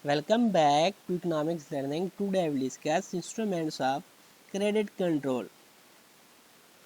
Welcome back to Economics Learning. Today I will discuss instruments of credit control.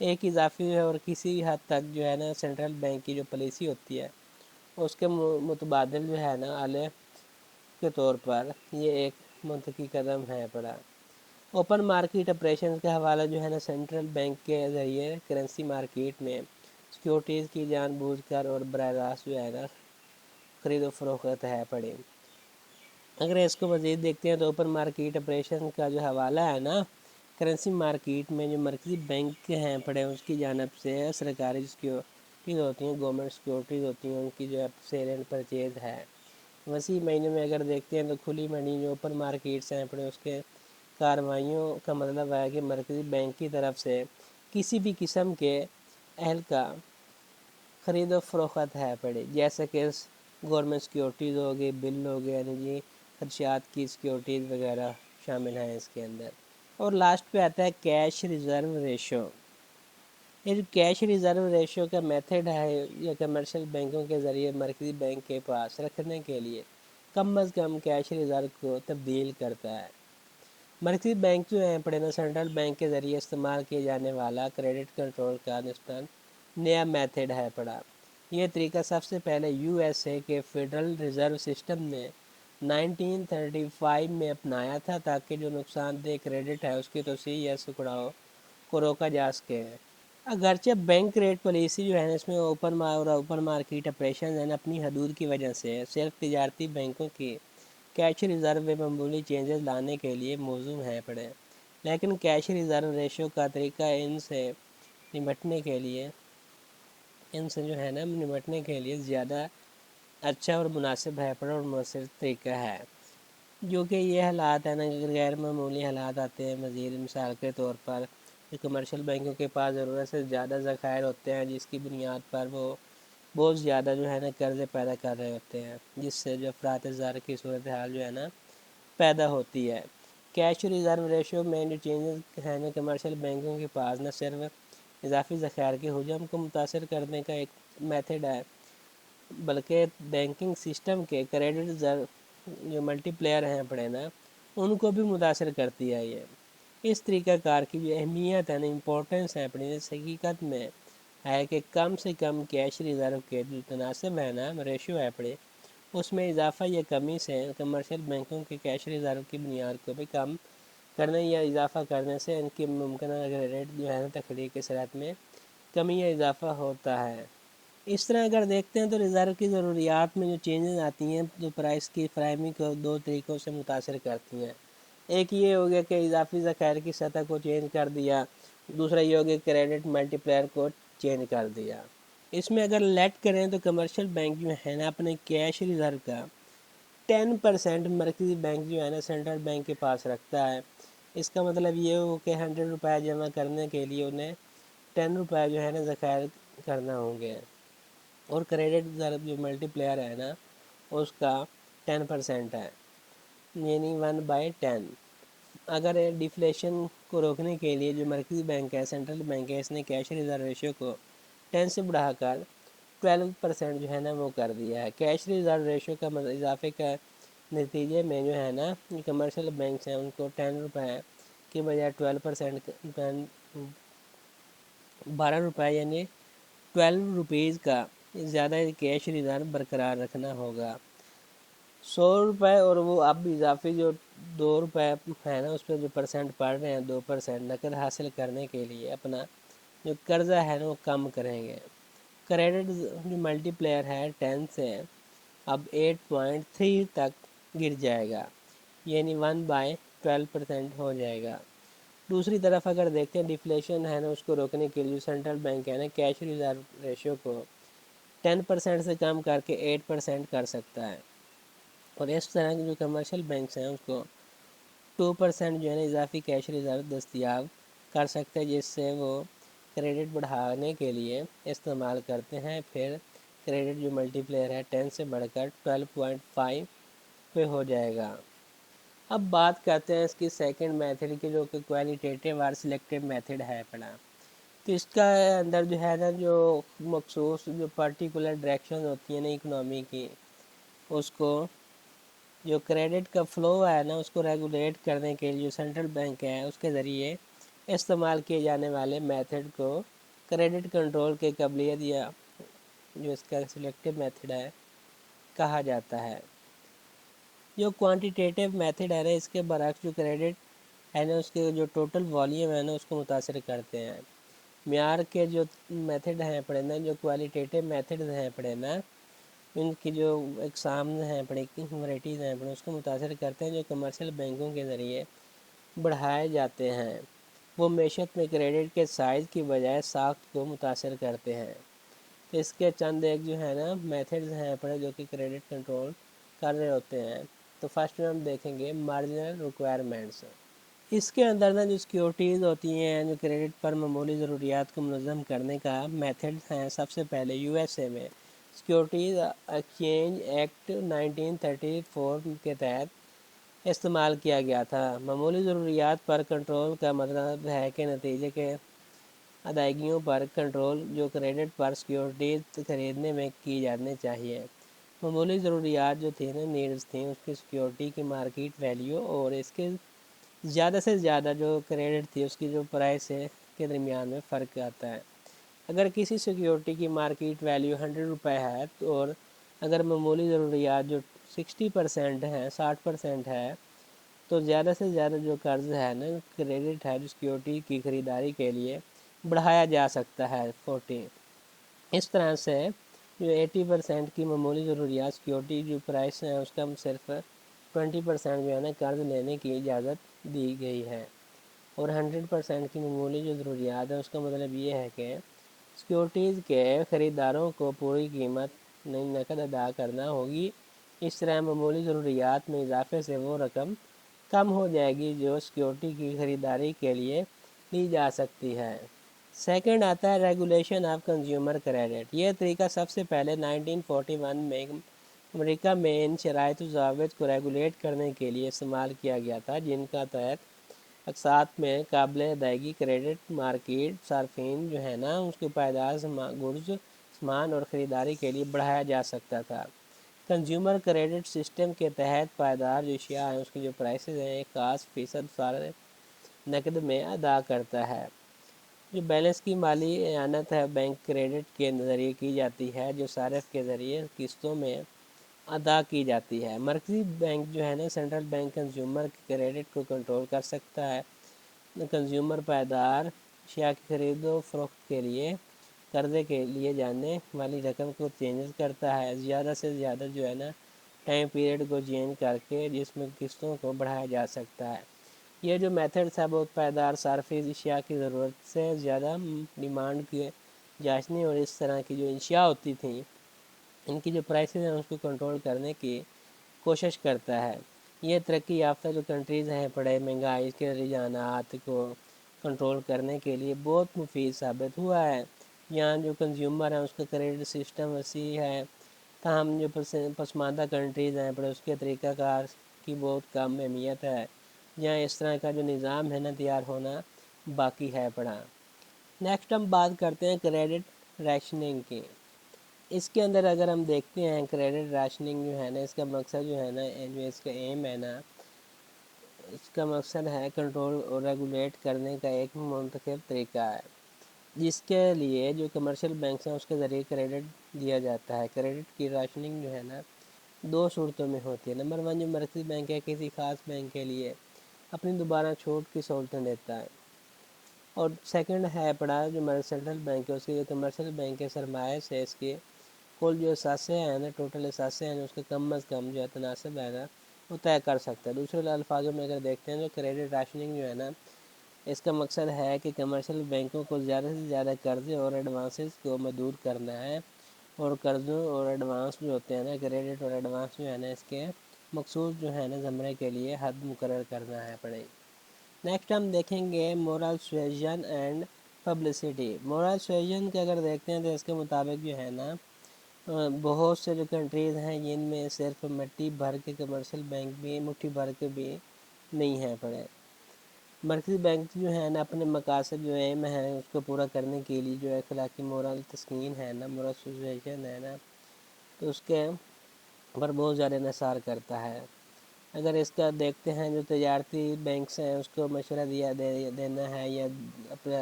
ایک اضافی ہے اور کسی حد تک جو ہے نا سینٹرل بینک کی جو پالیسی ہوتی ہے اس کے متبادل جو ہے نا اعلی کے طور پر یہ ایک منطقی قدم ہے پڑا۔ اوپن مارکیٹ آپریشن کا حوالہ جو ہے نا سینٹرل بینک کے ذریعے کرنسی مارکیٹ میں سیکیورٹیز کی جان بوجھ کر اور براہ راست جو ہے نا خرید و فروخت ہے پڑی۔ اگر اس کو مزید دیکھتے ہیں تو اوپن مارکیٹ آپریشن کا جو حوالہ ہے نا کرنسی مارکیٹ میں جو مرکزی بینک ہیں پڑے اس کی جانب سے سرکاری سیکیورٹیز ہوتی ہیں، گورنمنٹ سیکیورٹیز ہوتی ہیں، ان کی جو ہے سیل اینڈ پرچیز ہے۔ وسیع مہینے میں اگر دیکھتے ہیں تو کھلی منڈی جو اوپن مارکیٹس ہیں پڑے اس کے کارروائیوں کا مطلب ہے کہ مرکزی بینک کی طرف سے کسی بھی قسم کے اہل کا خرید و فروخت ہے پڑی، جیسے کہ گورنمنٹ سیکیورٹیز ہو گئی، بل ہو گیا، یعنی جی خدشات کی سیکیورٹیز وغیرہ شامل ہیں اس کے اندر۔ اور لاسٹ پہ آتا ہے کیش ریزرو ریشو۔ یہ جو کیش ریزرو ریشو کا میتھڈ ہے یہ کمرشل بینکوں کے ذریعے مرکزی بینک کے پاس رکھنے کے لیے کم از کم کیش ریزرو کو تبدیل کرتا ہے۔ مرکزی بینک جو ہیں پڑے نا سینٹرل بینک کے ذریعے استعمال کیے جانے والا کریڈٹ کنٹرول کا نسبتاً نیا میتھڈ ہے پڑا۔ یہ طریقہ سب سے پہلے یو ایس اے کے فیڈرل ریزرو سسٹم نے 1935 میں اپنایا تھا تاکہ جو نقصان دہ کریڈٹ ہے اس کی توسیع یا سکڑاؤ کو روکا جا سکے۔ اگرچہ بینک ریٹ پالیسی جو ہے اس میں اوپن مارکیٹ آپریشن ہیں اپنی حدود کی وجہ سے صرف تجارتی بینکوں کی کیش ریزرو میں معمولی چینجز لانے کے لیے موزوں ہیں پڑے، لیکن کیش ریزرو ریشو کا طریقہ ان سے نمٹنے کے لیے زیادہ اچھا اور مناسب ہے پڑا اور مؤثر طریقہ ہے، جو کہ یہ حالات ہیں نا غیر معمولی حالات آتے ہیں۔ مزید مثال کے طور پر کمرشل بینکوں کے پاس ضرورت سے زیادہ ذخائر ہوتے ہیں جس کی بنیاد پر وہ بہت زیادہ جو ہے نا قرضے پیدا کر رہے ہوتے ہیں، جس سے جو افراط زر کی صورتحال جو ہے نا پیدا ہوتی ہے۔ کیش ریزرو ریشو میں جو چینجز ہیں نا کمرشل بینکوں کے پاس نہ صرف اضافی ذخائر کے حجم کو متاثر کرنے کا ایک میتھڈ ہے بلکہ بینکنگ سسٹم کے کریڈٹ جو ملٹی پلیئر ہیں پڑے نا ان کو بھی متاثر کرتی ہے۔ یہ اس طریقہ کار کی جو اہمیت ہے نا امپورٹنس ہے اپنی اس حقیقت میں ہے کہ کم سے کم کیش ریزرو کے جو تناسب ہے نا ریشو ہے پڑے اس میں اضافہ یا کمی سے کمرشل بینکوں کے کیش ریزرو کی بنیاد کو بھی کم کرنے یا اضافہ کرنے سے ان کی ممکنہ ریٹ جو ہے نا تخلیق کی صورت میں کمی یا اضافہ ہوتا ہے۔ اس طرح اگر دیکھتے ہیں تو ریزرو کی ضروریات میں جو چینجز آتی ہیں جو پرائس کی فراہمی کو دو طریقوں سے متاثر کرتی ہیں۔ ایک یہ ہو گیا کہ اضافی ذخائر کی سطح کو چینج کر دیا، دوسرا یہ ہو گیا کریڈٹ ملٹی پلیئر کو چینج کر دیا۔ اس میں اگر لیٹ کریں تو کمرشل بینک جو ہے نا اپنے کیش ریزرو کا 10% مرکزی بینک جو ہے نا سینٹرل بینک کے پاس رکھتا ہے۔ اس کا مطلب یہ ہو کہ 100 روپے جمع کرنے کے لیے انہیں 10 روپے جو ہے نا ذخائر کرنا ہوں گے، اور کریڈٹ ضرب جو ملٹی پلیئر ہے نا اس کا 10% ہے، یعنی 1/10۔ اگر ڈیفلیشن کو روکنے کے لیے جو مرکزی بینک ہے سینٹرل بینک ہے اس نے کیش ریزرو ریشو کو 10 سے بڑھا کر 12% جو ہے نا وہ کر دیا ہے۔ کیش ریزرو ریشو کا اضافے کا نتیجے میں جو ہے نا کمرشل بینکس ہیں ان کو 10 روپے کی بجائے 12% 12 روپے یعنی 12 روپیز کا زیادہ کیش ریزرو برقرار رکھنا ہوگا۔ 100 روپے اور وہ اب اضافی جو 2 روپے ہے نا اس پہ جو پرسنٹ پڑ رہے ہیں 2% نقد حاصل کرنے کے لیے اپنا جو قرضہ ہے نا وہ کم کریں گے۔ کریڈٹ جو ملٹی پلیئر ہے 10 سے اب 8.3 تک گر جائے گا، یعنی 1/12% ہو جائے گا۔ دوسری طرف اگر دیکھتے ہیں ڈیفلیشن ہے نا اس کو روکنے کے لیے سینٹرل بینک ہے نا کیش ریزرو ریشو کو 10% سے کم کر کے 8% کر سکتا ہے، اور اس طرح کے جو کمرشل بینکس ہیں اس کو 2% جو ہے نا اضافی کیش ریزرو دستیاب کر سکتے ہیں جس سے وہ کریڈٹ بڑھانے کے لیے استعمال کرتے ہیں۔ پھر کریڈٹ جو ملٹی پلیئر ہے 10 سے بڑھ کر 12.5 پہ ہو جائے گا۔ اب بات کرتے ہیں اس کی سیکنڈ میتھڈ کی جو کہ کوالٹیٹیو اور سلیکٹیو میتھڈ ہے پڑا۔ تو اس کا اندر جو ہے نا جو مخصوص جو پرٹیکولر ڈائریکشن ہوتی ہیں نا اکنامی کی اس کو جو کریڈٹ کا فلو ہے نا اس کو ریگولیٹ کرنے کے لیے جو سینٹرل بینک ہے اس کے ذریعے استعمال کیے جانے والے میتھڈ کو کریڈٹ کنٹرول کے قابلیت یا جو اس کا سلیکٹو میتھڈ ہے کہا جاتا ہے۔ جو کوانٹیٹیو میتھڈ ہے نا، اس کے برعکس جو کریڈٹ ہے نا، اس کے جو ٹوٹل والیوم ہے نا اس کو متاثر کرتے ہیں۔ معیار کے جو میتھڈ ہیں پڑھے نا، جو کوالٹیٹیو میتھڈ ہیں پڑھے نا، ان کی جو اقسام ہیں پڑھے ورائٹیز ہیں پڑھے، اس کو متاثر کرتے ہیں جو کمرشل بینکوں کے ذریعے بڑھائے جاتے ہیں۔ وہ معیشت میں کریڈٹ کے سائز کی بجائے ساخت کو متاثر کرتے ہیں۔ تو اس کے چند ایک جو ہے نا میتھڈز ہیں پڑھے جو کہ کریڈٹ کنٹرول کر رہے ہوتے ہیں۔ تو فرسٹ میں ہم دیکھیں گے مارجنل ریکوائرمنٹس۔ اس کے اندر نا جو سیکیورٹیز ہوتی ہیں جو کریڈٹ پر معمولی ضروریات کو منظم کرنے کا میتھڈ ہیں، سب سے پہلے یو ایس اے میں سیکیورٹیز ایکسچینج ایکٹ 1934 کے تحت استعمال کیا گیا تھا۔ معمولی ضروریات پر کنٹرول کا مطلب ہے کہ نتیجے کے ادائیگیوں پر کنٹرول جو کریڈٹ پر سیکیورٹیز خریدنے میں کی جانے چاہیے۔ معمولی ضروریات جو تھیں نا نیڈز تھیں، اس کی سیکیورٹی کی مارکیٹ ویلیو اور اس کے زیادہ سے زیادہ جو کریڈٹ تھی اس کی جو پرائس ہے کے درمیان میں فرق آتا ہے۔ اگر کسی سیکیورٹی کی مارکیٹ ویلیو 100 روپے ہے اور اگر معمولی ضروریات جو 60% ہے 60% ہے تو زیادہ سے زیادہ جو قرض ہے نا کریڈٹ ہے جو سیکیورٹی کی خریداری کے لیے بڑھایا جا سکتا ہے 40۔ اس طرح سے جو 80% کی معمولی ضروریات سیکیورٹی جو پرائس ہے اس کا صرف 20% جو ہے نا قرض لینے کی اجازت دی گئی ہے، اور 100% کی معمولی جو ضروریات ہے اس کا مطلب یہ ہے کہ سیکیورٹیز کے خریداروں کو پوری قیمت نقد ادا کرنا ہوگی۔ اس طرح معمولی ضروریات میں اضافے سے وہ رقم کم ہو جائے گی جو سیکیورٹی کی خریداری کے لیے لی جا سکتی ہے۔ سیکنڈ آتا ہے ریگولیشن آف کنزیومر کریڈٹ۔ یہ طریقہ سب سے پہلے 1941 میں امریکہ میں ان شرائط و ضوابط کو ریگولیٹ کرنے کے لیے استعمال کیا گیا تھا جن کا تحت اقساط میں قابل ادائیگی کریڈٹ مارکیٹ صارفین جو ہے نا اس کے پائیدار گڈز سامان اور خریداری کے لیے بڑھایا جا سکتا تھا۔ کنزیومر کریڈٹ سسٹم کے تحت پائیدار جو اشیاء ہیں اس کی جو پرائسز ہیں ایک خاص فیصد سارے نقد میں ادا کرتا ہے۔ جو بیلنس کی مالی اعانت ہے بینک کریڈٹ کے ذریعے کی جاتی ہے جو صارف کے ذریعے قسطوں میں ادا کی جاتی ہے۔ مرکزی بینک جو ہے نا سینٹرل بینک کنزیومر کریڈٹ کو کنٹرول کر سکتا ہے۔ کنزیومر پائیدار اشیاء کی خرید و فروخت کے لیے قرضے کے لیے جانے والی رقم کو چینج کرتا ہے، زیادہ سے زیادہ جو ہے نا ٹائم پیریڈ کو چینج کر کے جس میں قسطوں کو بڑھایا جا سکتا ہے۔ یہ جو میتھڈ ہے بہت پائیدار صارفی اشیاء کی ضرورت سے زیادہ ڈیمانڈ کے جانچنے اور اس طرح کی جو اشیاء ہوتی تھیں ان کی جو پرائسز ہیں اس کو کنٹرول کرنے کی کوشش کرتا ہے۔ یہ ترقی یافتہ جو کنٹریز ہیں پڑے مہنگائی کے رجحانات کو کنٹرول کرنے کے لیے بہت مفید ثابت ہوا ہے۔ یہاں جو کنزیومر ہیں اس کا کریڈٹ سسٹم وسیع ہے، تاہم جو پسماندہ کنٹریز ہیں پڑے اس کے طریقہ کار کی بہت کم اہمیت ہے، جہاں اس طرح کا جو نظام ہے نا تیار ہونا باقی ہے پڑھا۔ نیکسٹ ہم بات کرتے ہیں کریڈٹ ریشننگ کی۔ اس کے اندر اگر ہم دیکھتے ہیں کریڈٹ ریشننگ جو ہے نا اس کا مقصد جو ہے نا جو اس کا ایم ہے نا اس کا مقصد ہے کنٹرول اور ریگولیٹ کرنے کا ایک منتخب طریقہ ہے جس کے لیے جو کمرشل بینکس ہیں اس کے ذریعے کریڈٹ دیا جاتا ہے۔ کریڈٹ کی ریشننگ جو ہے نا دو صورتوں میں ہوتی ہے۔ نمبر 1 جو مرکزی بینک ہے کسی خاص بینک کے لیے اپنی دوبارہ چھوٹ کی سہولتیں دیتا ہے، اور سیکنڈ ہے پڑا جو سینٹرل بینک ہے اس کی جو کمرشل بینک کے سرمایہ سے اس کے کل جو اثاثے ہیں نا ٹوٹل اثاثے ہیں اس کے کم از کم جو ہے تناسب ہے نا وہ طے کر سکتا ہے۔ دوسرے الفاظوں میں اگر دیکھتے ہیں جو کریڈٹ ریشننگ جو ہے نا اس کا مقصد ہے کہ کمرشل بینکوں کو زیادہ سے زیادہ قرضے اور ایڈوانسز کو محدود کرنا ہے، اور قرضوں اور ایڈوانس جو ہوتے ہیں نا کریڈٹ اور ایڈوانس جو ہے نا اس کے مخصوص جو ہے نا زمرے کے لیے حد مقرر کرنا ہے پڑے۔ نیکسٹ ہم دیکھیں گے مورل سویژن اینڈ پبلسٹی۔ مورل سویژن کا اگر دیکھتے ہیں تو اس کے مطابق جو ہے نا بہت سے جو کنٹریز ہیں جن میں صرف مٹی بھر کے کمرشل بینک بھی مٹھی بھر کے بھی نہیں ہیں پڑے۔ مرکزی بینک جو ہے نا اپنے مقاصد جو ایم ہیں اس کو پورا کرنے کے لیے جو اخلاقی مورل تسکین ہے نا مورل سویژن ہے نا تو اس کے پر بہت زیادہ انحصار کرتا ہے۔ اگر اس کا دیکھتے ہیں جو تجارتی بینکس ہیں اس کو مشورہ دینا ہے یا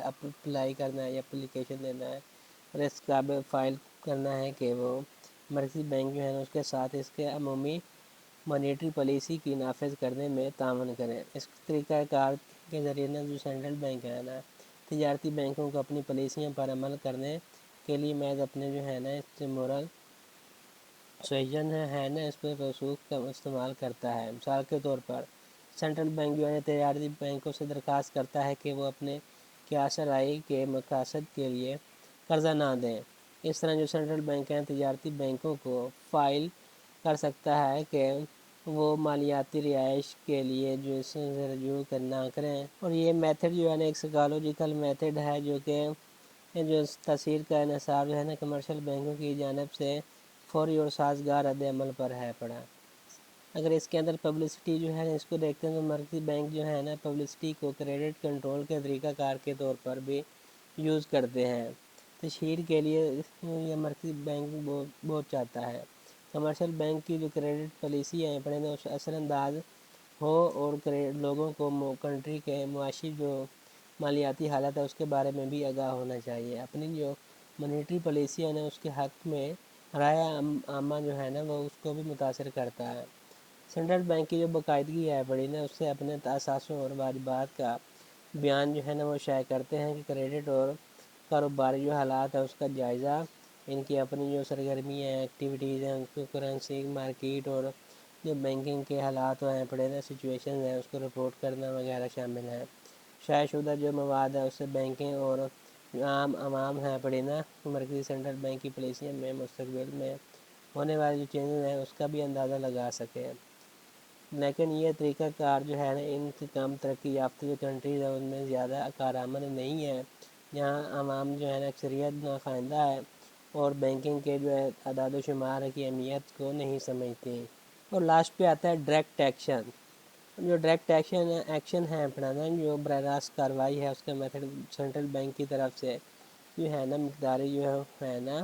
اپلائی کرنا ہے یا اپلیکیشن دینا ہے اور اس قابل فائل کرنا ہے کہ وہ مرکزی بینک جو ہے نا اس کے ساتھ اس کے عمومی مانیٹری پالیسی کی نافذ کرنے میں تعاون کریں۔ اس طریقہ کار کے ذریعے نا جو سینٹرل بینک ہے نا تجارتی بینکوں کو اپنی پالیسیوں پر عمل کرنے کے لیے محض اپنے جو ہے نا مورل سویجن ہے نا اس پہ رسوخ کا استعمال کرتا ہے۔ مثال کے طور پر سینٹرل بینک جو ہے تجارتی بینکوں سے درخواست کرتا ہے کہ وہ اپنے کیاسرائی کے مقاصد کے لیے قرضہ نہ دیں۔ اس طرح جو سینٹرل بینک ہیں تجارتی بینکوں کو فائل کر سکتا ہے کہ وہ مالیاتی رہائش کے لیے جو اس سے رجوع کرنا کریں، اور یہ میتھڈ جو ہے نا ایک سائیکالوجیکل میتھڈ ہے جو کہ جو تاثیر کا انحصار جو ہے نا کمرشل بینکوں کی جانب سے فوری اور سازگار رد عمل پر ہے پڑا۔ اگر اس کے اندر پبلسٹی جو ہے اس کو دیکھتے ہیں تو مرکزی بینک جو ہے نا پبلسٹی کو کریڈٹ کنٹرول کے طریقہ کار کے طور پر بھی یوز کرتے ہیں۔ تشہیر کے لیے یہ مرکزی بینک بہت چاہتا ہے کمرشل بینک کی جو کریڈٹ پالیسی ہیں پڑھیں اس اثر انداز ہو اور لوگوں کو کنٹری کے معاشی جو مالیاتی حالت ہے اس کے بارے میں بھی آگاہ ہونا چاہیے۔ اپنی جو مانیٹری پالیسی ہے نا اس کے حق میں رائے عامہ جو ہے نا وہ اس کو بھی متاثر کرتا ہے۔ سینٹرل بینک کی جو باقاعدگی ہے بڑی نا اس سے اپنے اثاثوں اور واجبات کا بیان جو ہے نا وہ شائع کرتے ہیں کہ کریڈٹ اور کاروباری جو حالات ہے اس کا جائزہ، ان کی اپنی جو سرگرمی ہیں ایکٹیویٹیز ہیں ان کو کرنسی مارکیٹ اور جو بینکنگ کے حالات ہیں پڑے نا سچویشن ہیں اس کو رپورٹ کرنا وغیرہ شامل ہیں۔ شائع شدہ جو مواد ہے اس سے بینکنگ اور عام عوام ہیں پڑے نا مرکزی سینٹرل بینک کی پالیسیوں میں مستقبل میں ہونے والی جو چینجز ہیں اس کا بھی اندازہ لگا سکیں۔ لیکن یہ طریقہ کار جو ہے نا ان سے کم ترقی یافتہ جو کنٹریز ہیں ان میں زیادہ کارآمد نہیں ہے، جہاں عوام جو ہے نا اکثریت ناخواندہ ہے اور بینکنگ کے جو ہے اعداد و شمار کی اہمیت کو نہیں سمجھتی۔ اور لاسٹ پہ آتا ہے ڈائریکٹ ایکشن۔ جو ڈائریکٹ ایکشن ہے پڑھانا جو براہ راست کارروائی ہے اس کا میتھڈ سینٹرل بینک کی طرف سے جو ہے نا مقداری جو ہے نا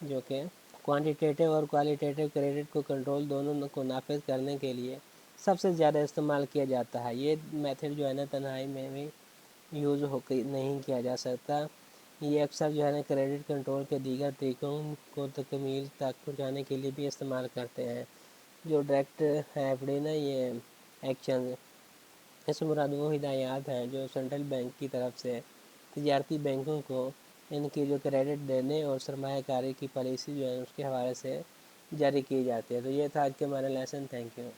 جو کہ کوانٹیٹیو اور کوالیٹیٹیو کریڈٹ کو کنٹرول دونوں کو نافذ کرنے کے لیے سب سے زیادہ استعمال کیا جاتا ہے۔ یہ میتھڈ جو ہے نا تنہائی میں بھی یوز نہیں کیا جا سکتا، یہ اکثر جو ہے نا کریڈٹ کنٹرول کے دیگر طریقوں کو تکمیل تک پہنچانے کے لیے بھی استعمال کرتے ہیں۔ جو ڈائریکٹ ہے پڑے نا یہ ایکشن اس مراد وہ ہدایات ہیں جو سینٹرل بینک کی طرف سے تجارتی بینکوں کو ان کی جو کریڈٹ دینے اور سرمایہ کاری کی پالیسی جو ہے اس کے حوالے سے جاری کی جاتی ہے۔ تو یہ تھا آج کے ہمارا لیسن۔ Thank you.